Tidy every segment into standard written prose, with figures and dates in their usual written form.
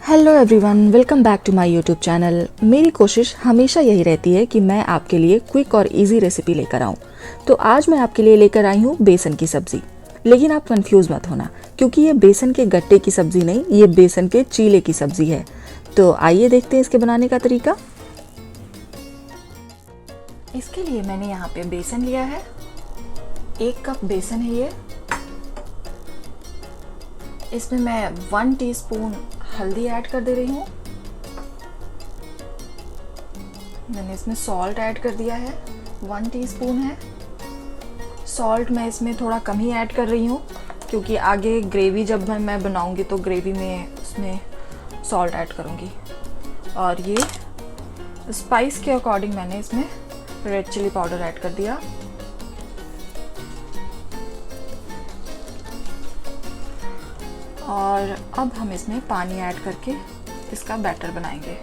Hello everyone, welcome back to my YouTube channel. मेरी कोशिश हमेशा यही रहती है कि मैं आपके लिए क्विक और इजी रेसिपी लेकर आऊँ। तो आज मैं आपके लिए लेकर आई हूँ बेसन की सब्ज़ी। लेकिन आप कंफ्यूज मत होना, क्योंकि ये बेसन के गट्टे की सब्ज़ी नहीं, ये बेसन के चीले की सब्ज़ी है। तो आइए देखते हैं इसके बनाने का तरीका। इसके लिए मैंने यहाँ पे बेसन लिया है, 1 कप बेसन है ये। इसमें मैं 1 टीस्पून हल्दी ऐड कर दे रही हूँ। मैंने इसमें सॉल्ट ऐड कर दिया है, 1 टीस्पून है। सॉल्ट मैं इसमें थोड़ा कम ही ऐड कर रही हूँ, क्योंकि आगे ग्रेवी जब मैं बनाऊँगी तो ग्रेवी में उसमें सॉल्ट ऐड करूँगी। और ये स्पाइस के अकॉर्डिंग मैंने इसमें रेड चिली पाउडर ऐड कर दिया। और अब हम इसमें पानी ऐड करके इसका बैटर बनाएंगे।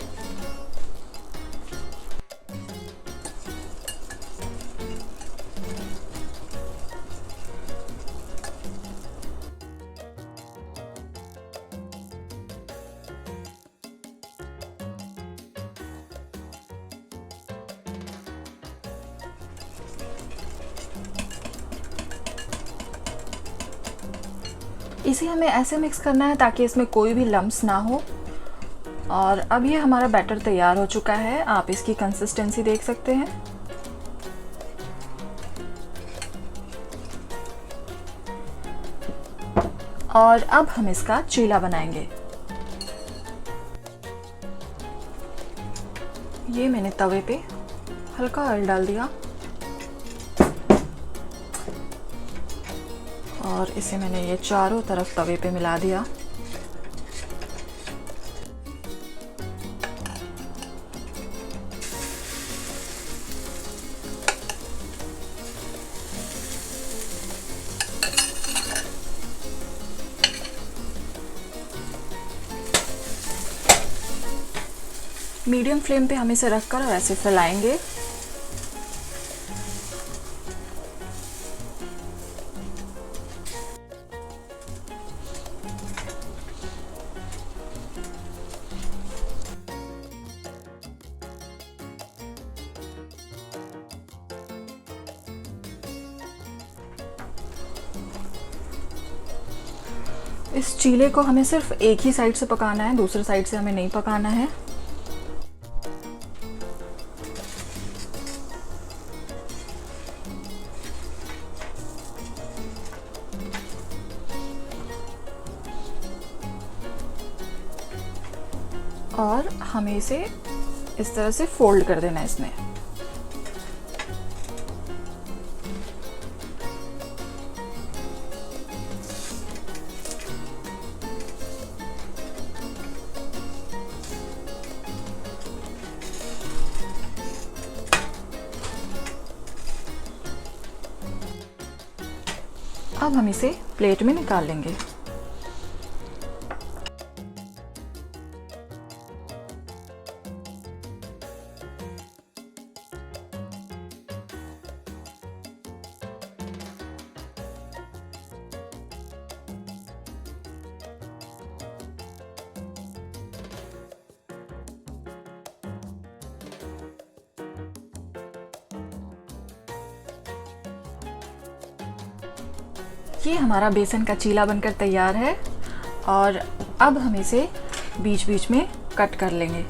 इसे हमें ऐसे मिक्स करना है ताकि इसमें कोई भी लम्प्स ना हो। और अब ये हमारा बैटर तैयार हो चुका है, आप इसकी कंसिस्टेंसी देख सकते हैं। और अब हम इसका चीला बनाएंगे। ये मैंने तवे पे हल्का ऑयल डाल दिया और इसे मैंने ये चारों तरफ तवे पे मिला दिया। मीडियम फ्लेम पे हम इसे रखकर और ऐसे फैलाएंगे। इस चीले को हमें सिर्फ एक ही साइड से पकाना है, दूसरी साइड से हमें नहीं पकाना है। और हमें इसे इस तरह से फोल्ड कर देना है इसमें। अब हम इसे प्लेट में निकाल लेंगे। ये हमारा बेसन का चीला बनकर तैयार है और अब हम इसे बीच बीच में कट कर लेंगे।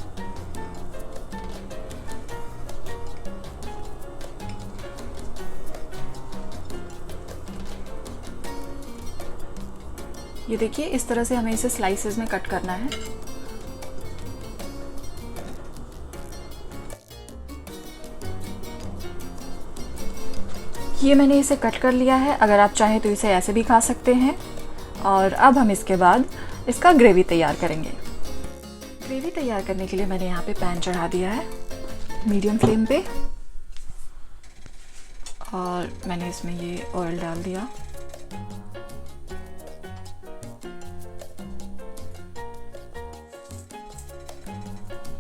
ये देखिए, इस तरह से हमें इसे स्लाइसेस में कट करना है। ये मैंने इसे कट कर लिया है, अगर आप चाहें तो इसे ऐसे भी खा सकते हैं। और अब हम इसके बाद इसका ग्रेवी तैयार करेंगे। ग्रेवी तैयार करने के लिए मैंने यहाँ पे पैन चढ़ा दिया है मीडियम फ्लेम पे और मैंने इसमें ये ऑयल डाल दिया।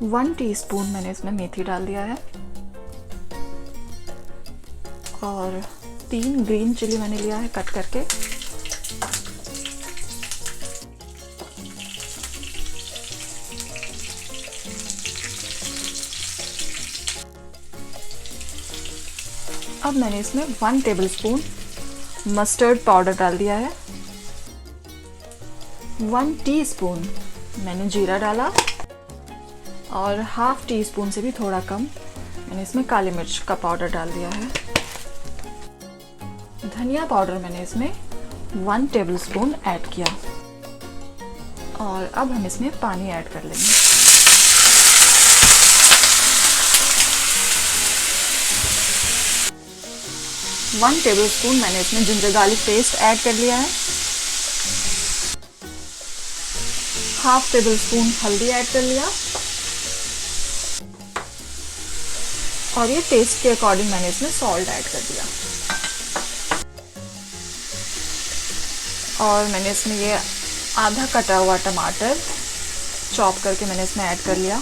वन टीस्पून मैंने इसमें मेथी डाल दिया है और 3 ग्रीन चिली मैंने लिया है कट करके। अब मैंने इसमें 1 टेबलस्पून मस्टर्ड पाउडर डाल दिया है। 1 टीस्पून मैंने जीरा डाला और हाफ टी स्पून से भी थोड़ा कम मैंने इसमें काली मिर्च का पाउडर डाल दिया है। धनिया पाउडर मैंने इसमें 1 टेबलस्पून ऐड किया और अब हम इसमें पानी ऐड कर लेंगे। वन टेबलस्पून मैंने इसमें जिंजर गार्लिक पेस्ट ऐड कर लिया है। हाफ टेबलस्पून हल्दी ऐड कर लिया और ये टेस्ट के अकॉर्डिंग मैंने इसमें सॉल्ट ऐड कर दिया। और मैंने इसमें ये आधा कटा हुआ टमाटर चॉप करके मैंने इसमें ऐड कर लिया।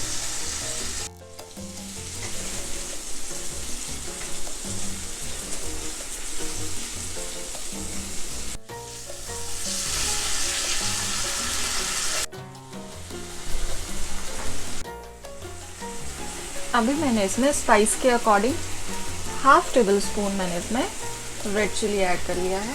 अभी मैंने इसमें स्पाइस के अकॉर्डिंग हाफ टेबल स्पून मैंने इसमें रेड चिली ऐड कर लिया है।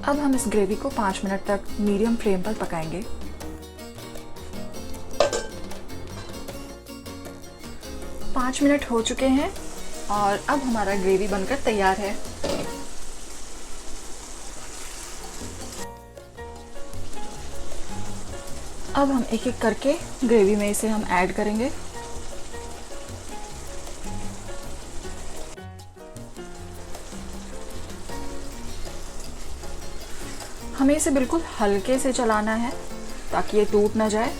अब हम इस ग्रेवी को 5 मिनट तक मीडियम फ्लेम पर पकाएंगे। पाँच मिनट हो चुके हैं और अब हमारा ग्रेवी बनकर तैयार है। अब हम एक एक करके ग्रेवी में इसे हम ऐड करेंगे। हमें इसे बिल्कुल हल्के से चलाना है ताकि ये टूट ना जाए।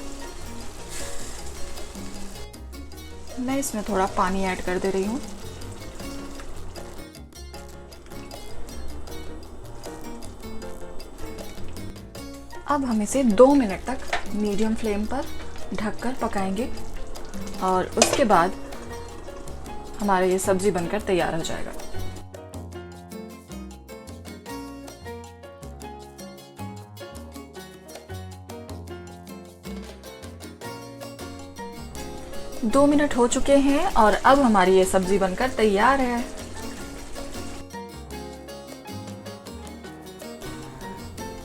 मैं इसमें थोड़ा पानी ऐड कर दे रही हूँ। अब हम इसे 2 मिनट तक मीडियम फ्लेम पर ढककर पकाएंगे और उसके बाद हमारा ये सब्जी बनकर तैयार हो जाएगा। दो मिनट हो चुके हैं और अब हमारी ये सब्जी बनकर तैयार है।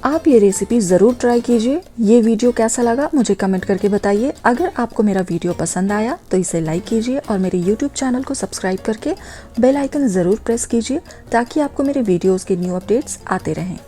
आप ये रेसिपी ज़रूर ट्राई कीजिए। ये वीडियो कैसा लगा मुझे कमेंट करके बताइए। अगर आपको मेरा वीडियो पसंद आया तो इसे लाइक कीजिए और मेरे YouTube चैनल को सब्सक्राइब करके बेल आइकन ज़रूर प्रेस कीजिए ताकि आपको मेरे वीडियोस के न्यू अपडेट्स आते रहें।